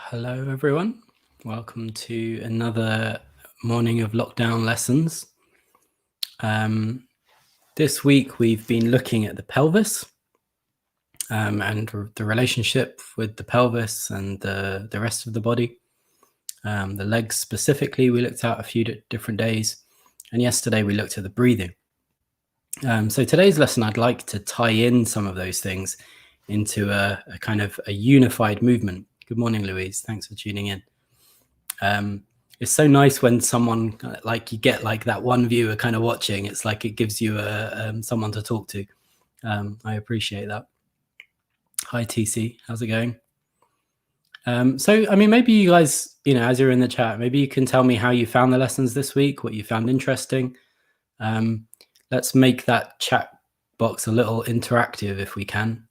Hello everyone, welcome to another morning of lockdown lessons. This week we've been looking at the pelvis and the relationship with the pelvis and the rest of the body. The legs specifically we looked at a few different days, and yesterday we looked at the breathing. So today's lesson I'd like to tie in some of those things into a kind of a unified movement. Good morning, Louise. Thanks for tuning in. It's so nice when someone, like, you get like that one viewer kind of watching. It's like it gives you someone to talk to. I appreciate that. Hi, TC. How's it going? So, I mean, maybe you guys, as you're in the chat, maybe you can tell me how you found the lessons this week, what you found interesting. Let's make that chat box a little interactive if we can.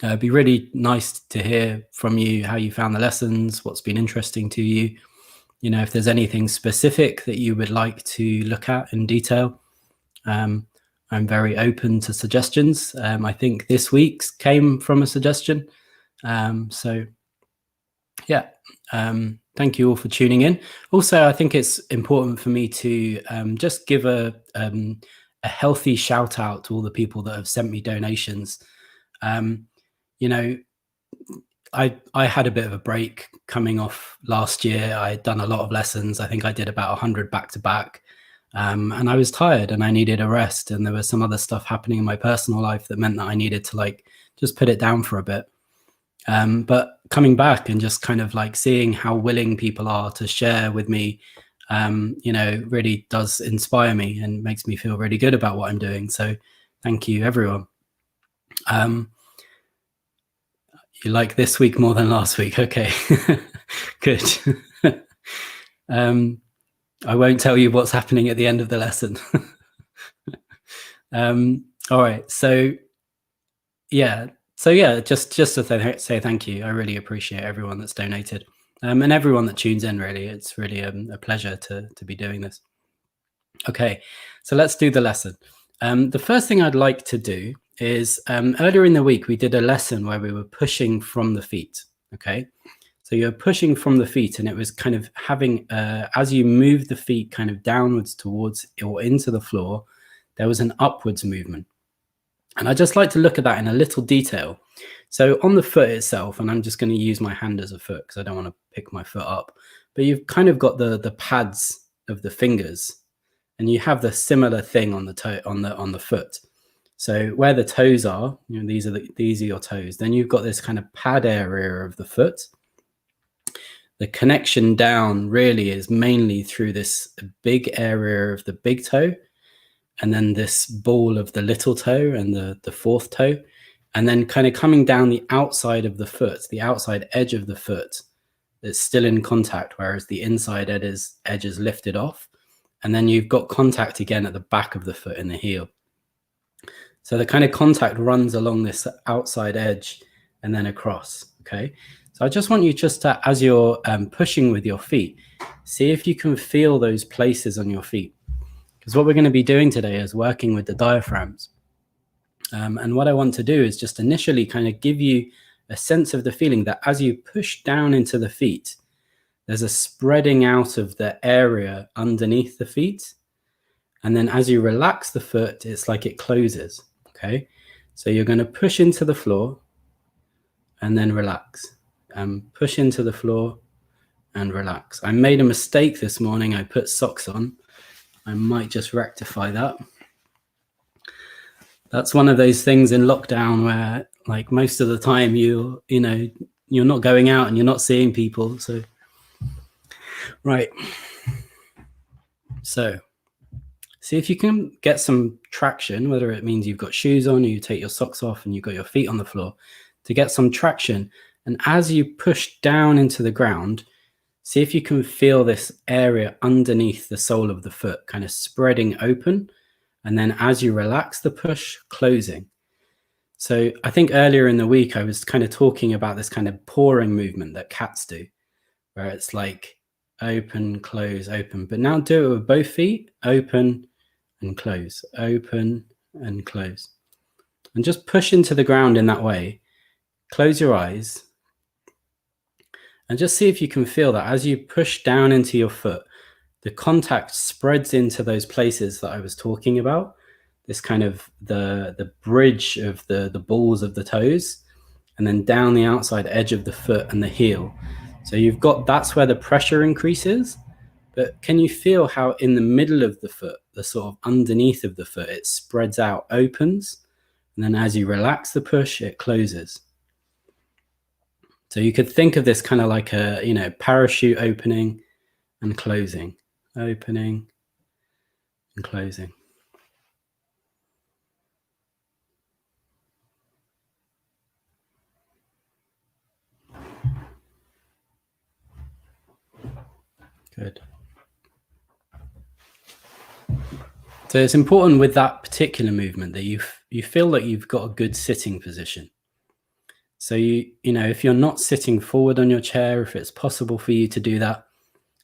It'd be really nice to hear from you how you found the lessons, what's been interesting to you. If there's anything specific that you would like to look at in detail. I'm very open to suggestions. I think this week's came from a suggestion. So yeah, thank you all for tuning in. Also, I think it's important for me to just give a healthy shout out to all the people that have sent me donations. I had a bit of a break coming off last year. I had done a lot of lessons. I think I did about 100 back to back. And I was tired and I needed a rest. And there was some other stuff happening in my personal life that meant that I needed to just put it down for a bit. But coming back and just kind of seeing how willing people are to share with me, really does inspire me and makes me feel really good about what I'm doing. So thank you, everyone. You like this week more than last week? Okay, good. I won't tell you what's happening at the end of the lesson. All right, so just to say thank you. I really appreciate everyone that's donated and everyone that tunes in. Really, it's really a pleasure to be doing this. Okay, so let's do the lesson. The first thing I'd like to do is earlier in the week we did a lesson where we were pushing from the feet. Okay, so you're pushing from the feet, and it was kind of having as you move the feet kind of downwards towards or into the floor, there was an upwards movement. And I'd just like to look at that in a little detail. So on the foot itself, and I'm just going to use my hand as a foot because I don't want to pick my foot up, but you've kind of got the pads of the fingers, and you have the similar thing on the toe on the foot. So where the toes are, these are your toes. Then you've got this kind of pad area of the foot. The connection down really is mainly through this big area of the big toe, and then this ball of the little toe and the fourth toe, and then kind of coming down the outside of the foot, the outside edge of the foot that's still in contact, whereas the inside edge is lifted off. And then you've got contact again at the back of the foot in the heel. So the kind of contact runs along this outside edge and then across, okay? So I just want you to, as you're pushing with your feet, see if you can feel those places on your feet. Because what we're going to be doing today is working with the diaphragms. And what I want to do is just initially kind of give you a sense of the feeling that as you push down into the feet, there's a spreading out of the area underneath the feet. And then as you relax the foot, it's like it closes, okay? So you're going to push into the floor and then relax. Push into the floor and relax. I made a mistake this morning. I put socks on. I might just rectify that. That's one of those things in lockdown where, most of the time you're not going out and you're not seeing people. So, right. So see if you can get some traction, whether it means you've got shoes on or you take your socks off and you've got your feet on the floor, to get some traction. And as you push down into the ground, see if you can feel this area underneath the sole of the foot kind of spreading open. And then as you relax the push, closing. So I think earlier in the week, I was kind of talking about this kind of pawing movement that cats do, where it's like open, close, open. But now do it with both feet, open and close, open and close. And just push into the ground in that way. Close your eyes. And just see if you can feel that as you push down into your foot, the contact spreads into those places that I was talking about. This kind of the bridge of the balls of the toes, and then down the outside edge of the foot and the heel. So you've got, that's where the pressure increases. But can you feel how in the middle of the foot, the sort of underneath of the foot, it spreads out, opens, and then as you relax the push, it closes. So you could think of this kind of like a, you know, parachute opening and closing, opening and closing. Good. So it's important with that particular movement that you feel that you've got a good sitting position. So you know, if you're not sitting forward on your chair, if it's possible for you to do that,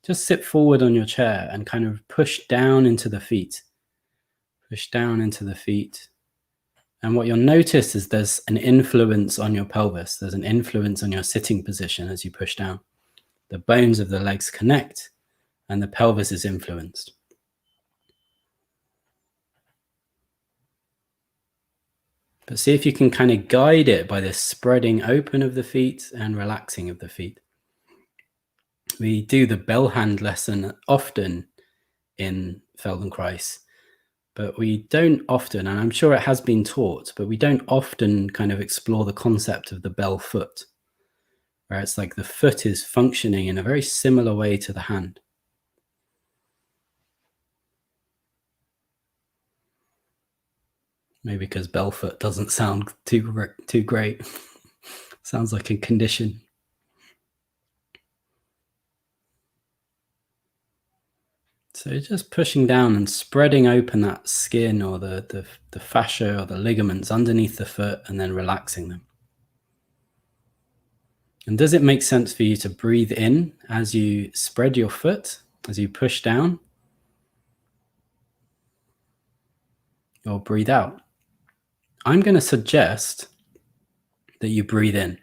just sit forward on your chair and kind of push down into the feet. Push down into the feet. And what you'll notice is there's an influence on your pelvis. There's an influence on your sitting position as you push down. The bones of the legs connect and the pelvis is influenced. But see if you can kind of guide it by this spreading open of the feet and relaxing of the feet. We do the bell hand lesson often in Feldenkrais, but we don't often, and I'm sure it has been taught, but we don't often kind of explore the concept of the bell foot, where it's like the foot is functioning in a very similar way to the hand. Maybe because bell foot doesn't sound too great. Sounds like a condition. So just pushing down and spreading open that skin or the fascia or the ligaments underneath the foot and then relaxing them. And does it make sense for you to breathe in as you spread your foot, as you push down? Or breathe out? I'm going to suggest that you breathe in,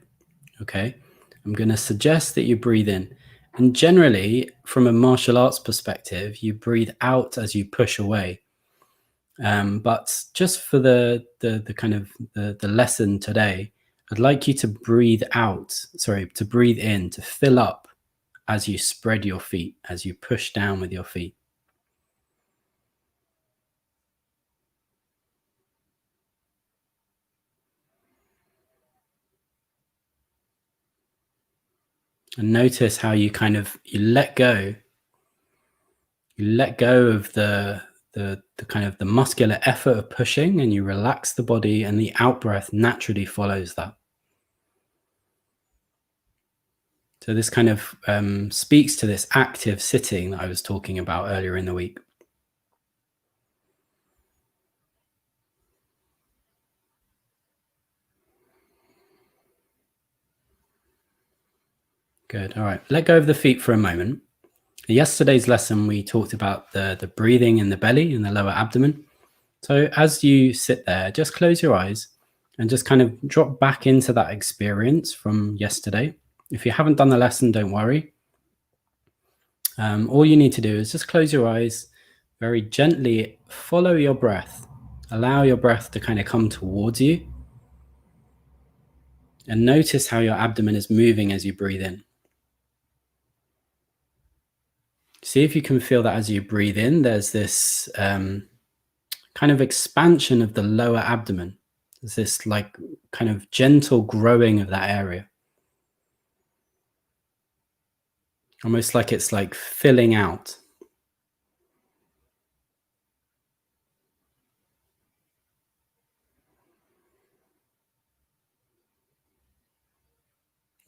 okay? I'm going to suggest that you breathe in. And generally, from a martial arts perspective, you breathe out as you push away. But just for the kind of the lesson today, I'd like you to breathe to breathe in, to fill up as you spread your feet, as you push down with your feet. And notice how you kind of, you let go of the kind of the muscular effort of pushing, and you relax the body, and the out breath naturally follows that. So this kind of speaks to this active sitting that I was talking about earlier in the week. Good. All right. Let go of the feet for a moment. Yesterday's lesson, we talked about the breathing in the belly and the lower abdomen. So as you sit there, just close your eyes and just kind of drop back into that experience from yesterday. If you haven't done the lesson, don't worry. All you need to do is just close your eyes, very gently follow your breath. Allow your breath to kind of come towards you. And notice how your abdomen is moving as you breathe in. See if you can feel that as you breathe in, there's this kind of expansion of the lower abdomen. There's this like kind of gentle growing of that area. Almost like it's like filling out.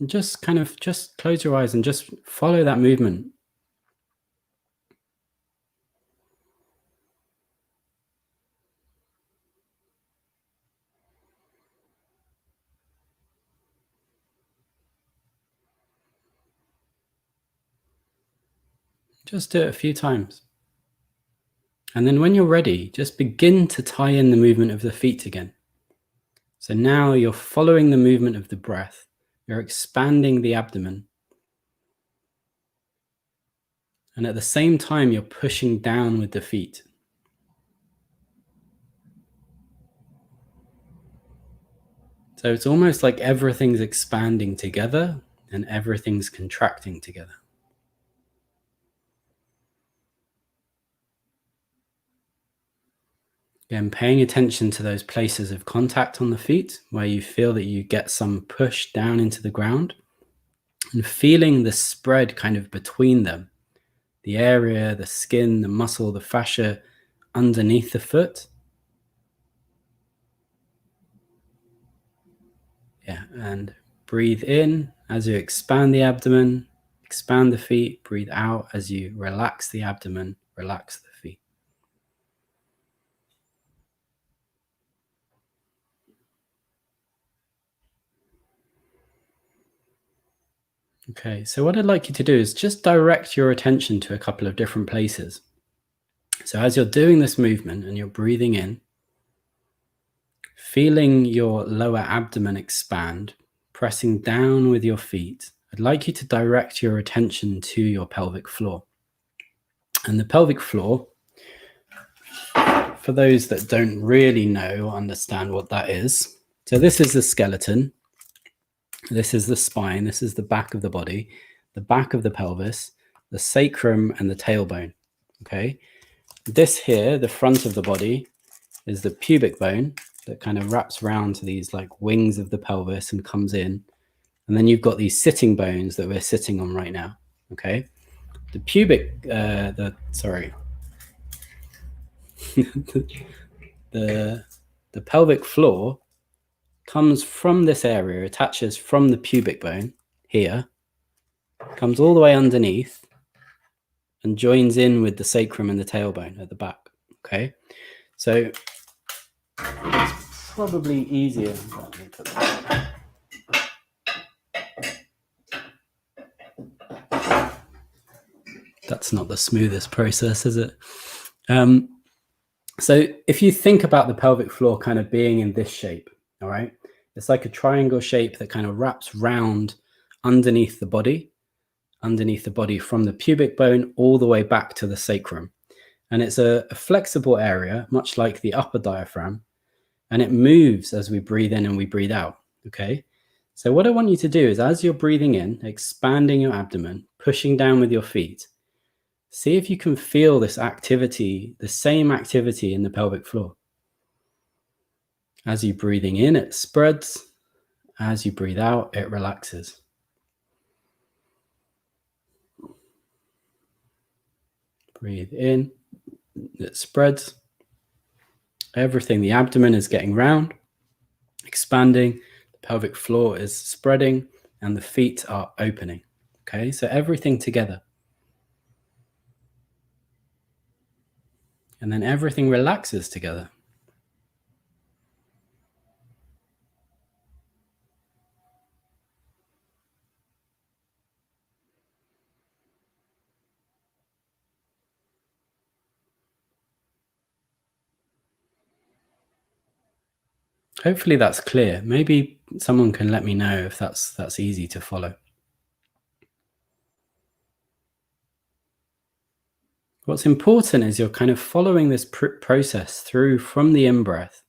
And just close your eyes and just follow that movement. Just do it a few times. And then when you're ready, just begin to tie in the movement of the feet again. So now you're following the movement of the breath. You're expanding the abdomen. And at the same time, you're pushing down with the feet. So it's almost like everything's expanding together and everything's contracting together. Again, paying attention to those places of contact on the feet where you feel that you get some push down into the ground, and feeling the spread kind of between them, the area, the skin, the muscle, the fascia underneath the foot. Yeah, and breathe in as you expand the abdomen, expand the feet. Breathe out as you relax the abdomen, relax the feet. Okay, so what I'd like you to do is just direct your attention to a couple of different places. So as you're doing this movement and you're breathing in, feeling your lower abdomen expand, pressing down with your feet, I'd like you to direct your attention to your pelvic floor. And the pelvic floor, for those that don't really know or understand what that is, so this is the skeleton, this is the spine, this is the back of the body, the back of the pelvis, the sacrum, and the tailbone. Okay, this here, the front of the body, is the pubic bone that kind of wraps around to these like wings of the pelvis and comes in. And then you've got these sitting bones that we're sitting on right now. Okay, the pubic, the pelvic floor comes from this area, attaches from the pubic bone here, comes all the way underneath and joins in with the sacrum and the tailbone at the back. Okay, so it's probably easier. That's not the smoothest process, is it? So if you think about the pelvic floor kind of being in this shape, all right, it's like a triangle shape that kind of wraps round underneath the body from the pubic bone all the way back to the sacrum. And it's a flexible area, much like the upper diaphragm, and it moves as we breathe in and we breathe out. Okay, so what I want you to do is, as you're breathing in, expanding your abdomen, pushing down with your feet, see if you can feel this activity, the same activity in the pelvic floor. As you're breathing in, it spreads. As you breathe out, it relaxes. Breathe in, it spreads. Everything, the abdomen is getting round, expanding, the pelvic floor is spreading, and the feet are opening. Okay, so everything together. And then everything relaxes together. Hopefully that's clear. Maybe someone can let me know if that's easy to follow. What's important is you're kind of following this process through from the in-breath,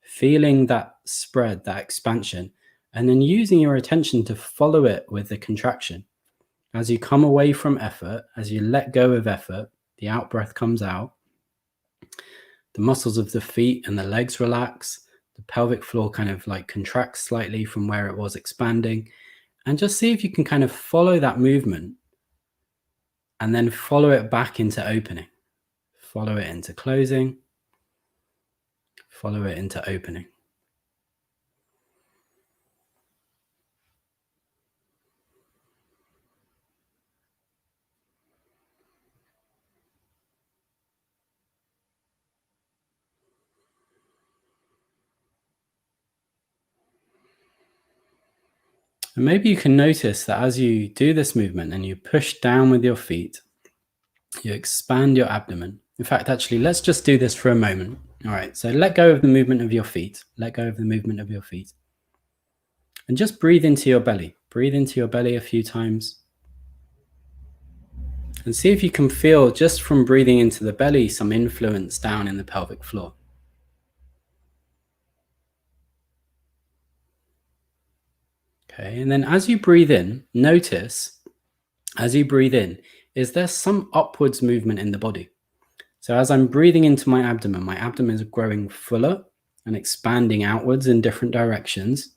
feeling that spread, that expansion, and then using your attention to follow it with the contraction. As you come away from effort, as you let go of effort, the out-breath comes out, the muscles of the feet and the legs relax, the pelvic floor kind of like contracts slightly from where it was expanding, and just see if you can kind of follow that movement and then follow it back into opening. Follow it into closing. Follow it into opening. And maybe you can notice that as you do this movement and you push down with your feet, you expand your abdomen. In fact, actually, let's just do this for a moment. All right, so let go of the movement of your feet. Let go of the movement of your feet. And just breathe into your belly. Breathe into your belly a few times. And see if you can feel, just from breathing into the belly, some influence down in the pelvic floor. Okay, and then as you breathe in, notice, as you breathe in, is there some upwards movement in the body? So as I'm breathing into my abdomen is growing fuller and expanding outwards in different directions.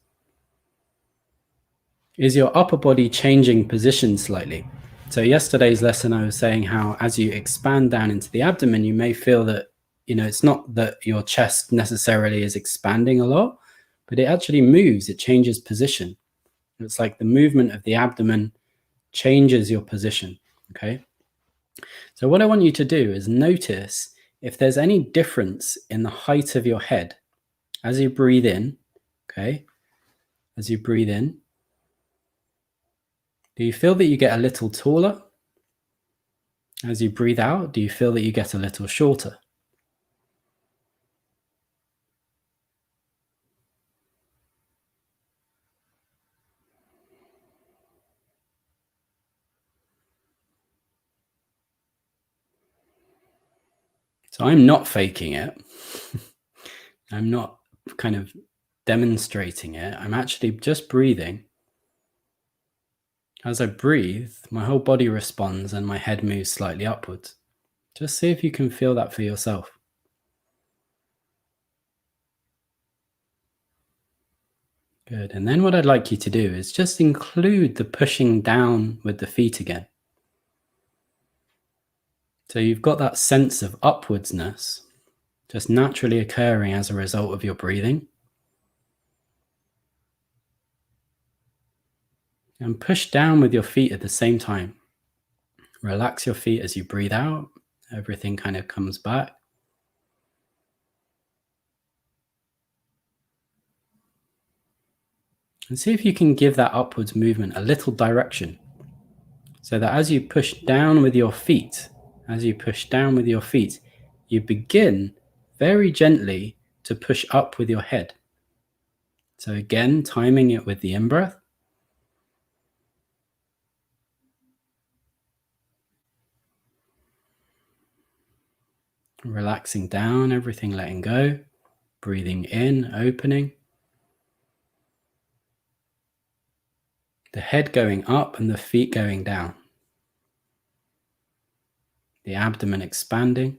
Is your upper body changing position slightly? So yesterday's lesson, I was saying how as you expand down into the abdomen, you may feel that, it's not that your chest necessarily is expanding a lot, but it actually moves, it changes position. It's like the movement of the abdomen changes your position, okay? So what I want you to do is notice if there's any difference in the height of your head as you breathe in, okay? As you breathe in, do you feel that you get a little taller? As you breathe out, do you feel that you get a little shorter? So I'm not faking it. I'm not kind of demonstrating it. I'm actually just breathing. As I breathe, my whole body responds and my head moves slightly upwards. Just see if you can feel that for yourself. Good. And then what I'd like you to do is just include the pushing down with the feet again. So you've got that sense of upwardsness just naturally occurring as a result of your breathing. And push down with your feet at the same time. Relax your feet as you breathe out. Everything kind of comes back. And see if you can give that upwards movement a little direction. So that as you push down with your feet, you begin very gently to push up with your head. So again, timing it with the in-breath. Relaxing down, everything letting go. Breathing in, opening. The head going up and the feet going down. The abdomen expanding.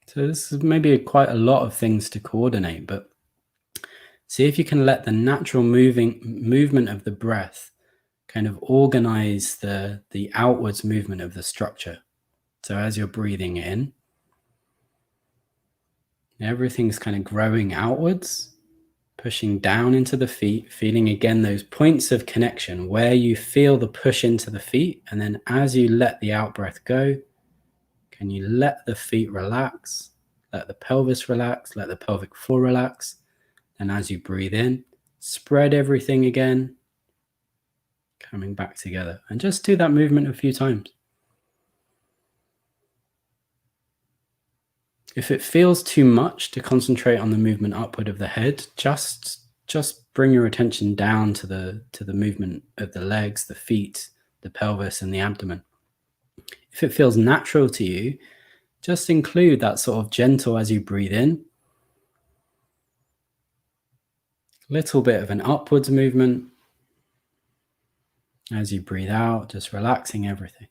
So this is maybe quite a lot of things to coordinate, but see if you can let the natural movement of the breath kind of organize the outwards movement of the structure. So as you're breathing in, everything's kind of growing outwards, pushing down into the feet, feeling again those points of connection where you feel the push into the feet. And then as you let the out breath go, can you let the feet relax, let the pelvis relax, let the pelvic floor relax. And as you breathe in, spread everything again, coming back together. And just do that movement a few times. If it feels too much to concentrate on the movement upward of the head, just bring your attention down to the movement of the legs, the feet, the pelvis, and the abdomen. If it feels natural to you, just include that sort of gentle as you breathe in, little bit of an upwards movement. As you breathe out, just relaxing everything.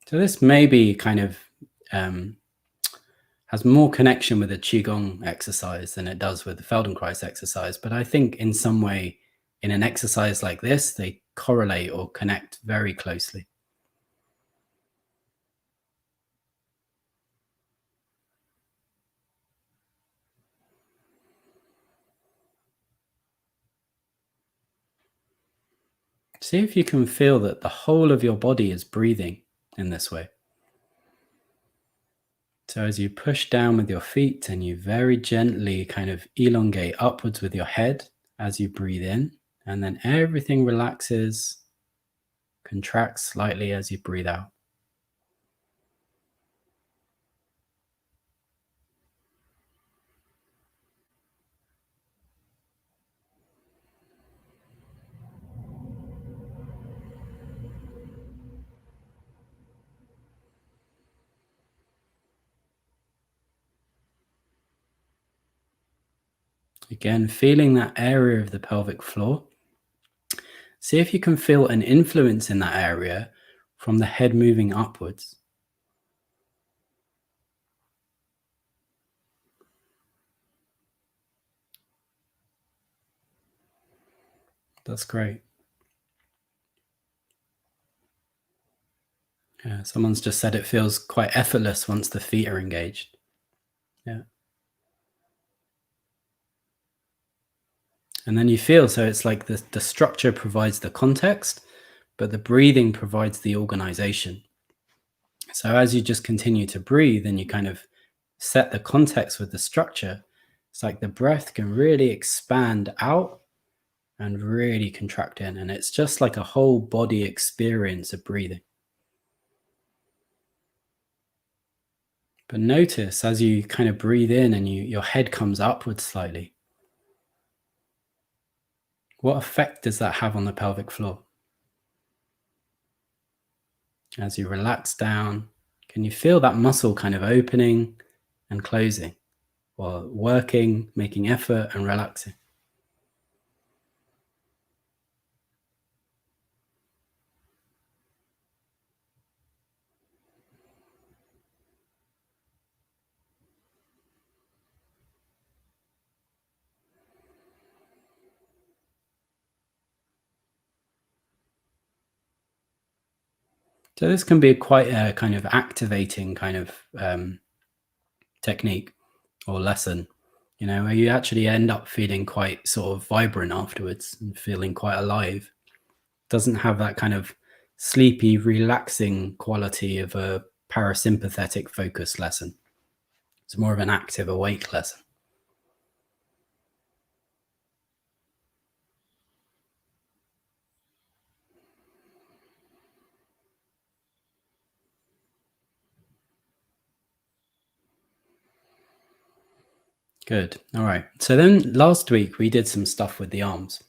So this may be kind of has more connection with the Qigong exercise than it does with the Feldenkrais exercise. But I think in some way, in an exercise like this, they correlate or connect very closely. See if you can feel that the whole of your body is breathing in this way. So as you push down with your feet and you very gently kind of elongate upwards with your head as you breathe in, And then everything relaxes, contracts slightly as you breathe out. Again, feeling that area of the pelvic floor. See if you can feel an influence in that area from the head moving upwards. That's great. Yeah, someone's just said it feels quite effortless once the feet are engaged. Yeah. And then you feel, so it's like the structure provides the context, but the breathing provides the organization. So as you just continue to breathe and you kind of set the context with the structure, it's like the breath can really expand out and really contract in. And it's just like a whole body experience of breathing. But notice as you kind of breathe in and your head comes upwards slightly, what effect does that have on the pelvic floor? As you relax down, can you feel that muscle kind of opening and closing, or working, making effort and relaxing? So this can be quite a kind of activating kind of technique or lesson, where you actually end up feeling quite sort of vibrant afterwards and feeling quite alive. Doesn't have that kind of sleepy, relaxing quality of a parasympathetic focus lesson. It's more of an active, awake lesson. Good. All right. So then last week we did some stuff with the arms.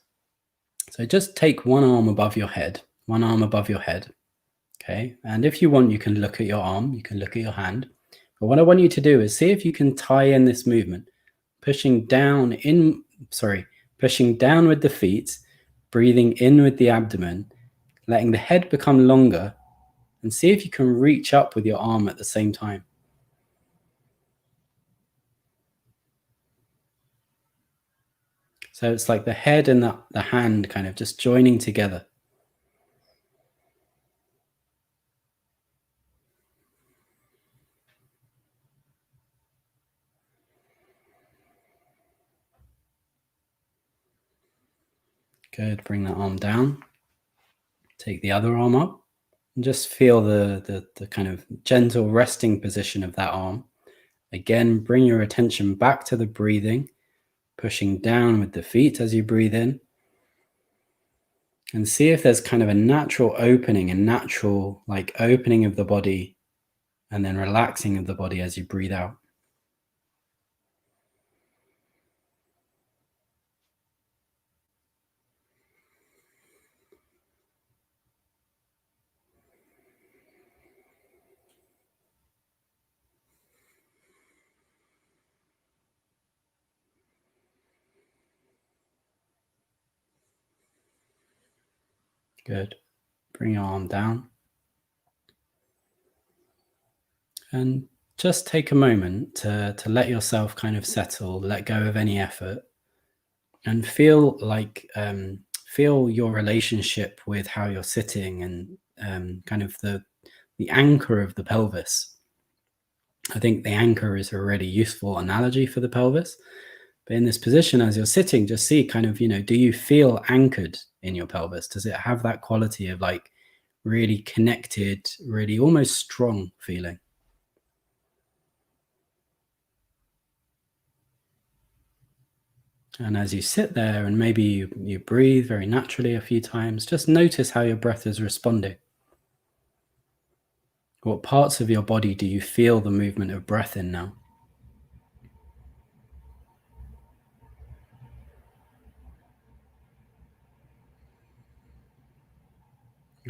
So just take one arm above your head, one arm above your head. Okay. And if you want, you can look at your arm, you can look at your hand. But what I want you to do is see if you can tie in this movement, pushing down with the feet, breathing in with the abdomen, letting the head become longer, and see if you can reach up with your arm at the same time. So it's like the head and the hand kind of just joining together. Good. Bring that arm down. Take the other arm up and just feel the kind of gentle resting position of that arm. Again, bring your attention back to the breathing, pushing down with the feet as you breathe in. And see if there's kind of a natural opening, a natural like opening of the body and then relaxing of the body as you breathe out. Good. Bring your arm down. And just take a moment to let yourself kind of settle, let go of any effort, and feel your relationship with how you're sitting and kind of the anchor of the pelvis. I think the anchor is a really useful analogy for the pelvis. But in this position, as you're sitting, just see kind of, do you feel anchored in your pelvis? Does it have that quality of like really connected, really almost strong feeling? And as you sit there and maybe you breathe very naturally a few times, just notice how your breath is responding. What parts of your body do you feel the movement of breath in now?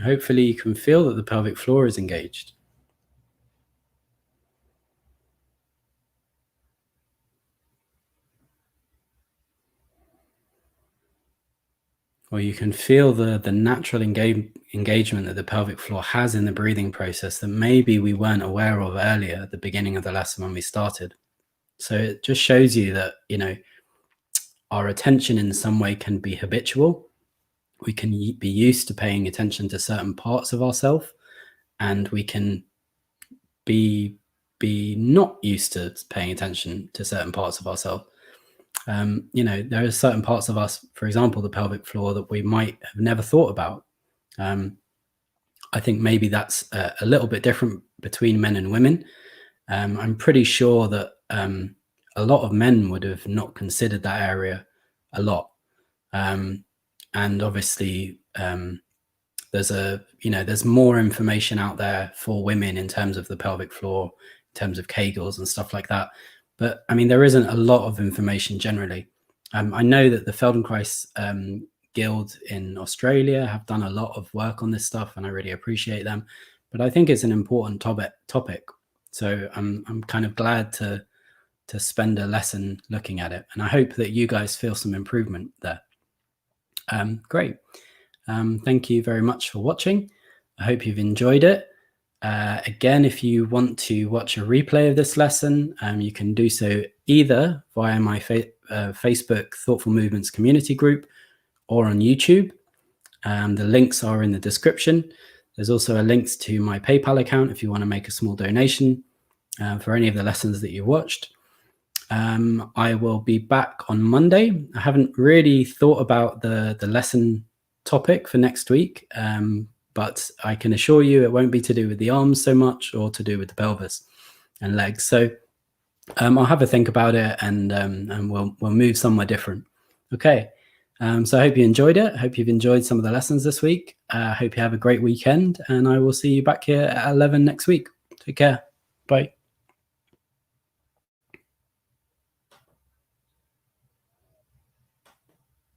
Hopefully you can feel that the pelvic floor is engaged. Or you can feel the natural engagement that the pelvic floor has in the breathing process that maybe we weren't aware of earlier at the beginning of the lesson when we started. So it just shows you that, our attention in some way can be habitual. We can be used to paying attention to certain parts of ourselves, and we can be not used to paying attention to certain parts of ourselves. There are certain parts of us, for example, the pelvic floor, that we might have never thought about. I think maybe that's a little bit different between men and women. I'm pretty sure that a lot of men would have not considered that area a lot. And obviously, there's more information out there for women in terms of the pelvic floor, in terms of Kegels and stuff like that. But I mean, there isn't a lot of information generally. I know that the Feldenkrais Guild in Australia have done a lot of work on this stuff, and I really appreciate them. But I think it's an important topic. So I'm kind of glad to spend a lesson looking at it, and I hope that you guys feel some improvement there. Great. Thank you very much for watching. I hope you've enjoyed it. Again, if you want to watch a replay of this lesson, you can do so either via my Facebook Thoughtful Movements community group or on YouTube. The links are in the description. There's also a link to my PayPal account if you want to make a small donation for any of the lessons that you watched. I will be back on Monday. I haven't really thought about the lesson topic for next week, but I can assure you it won't be to do with the arms so much, or to do with the pelvis and legs. So I'll have a think about it, and we'll move somewhere different. Okay. So I hope you enjoyed it. I hope you've enjoyed some of the lessons this week. I hope you have a great weekend, and I will see you back here at 11 next week. Take care. Bye.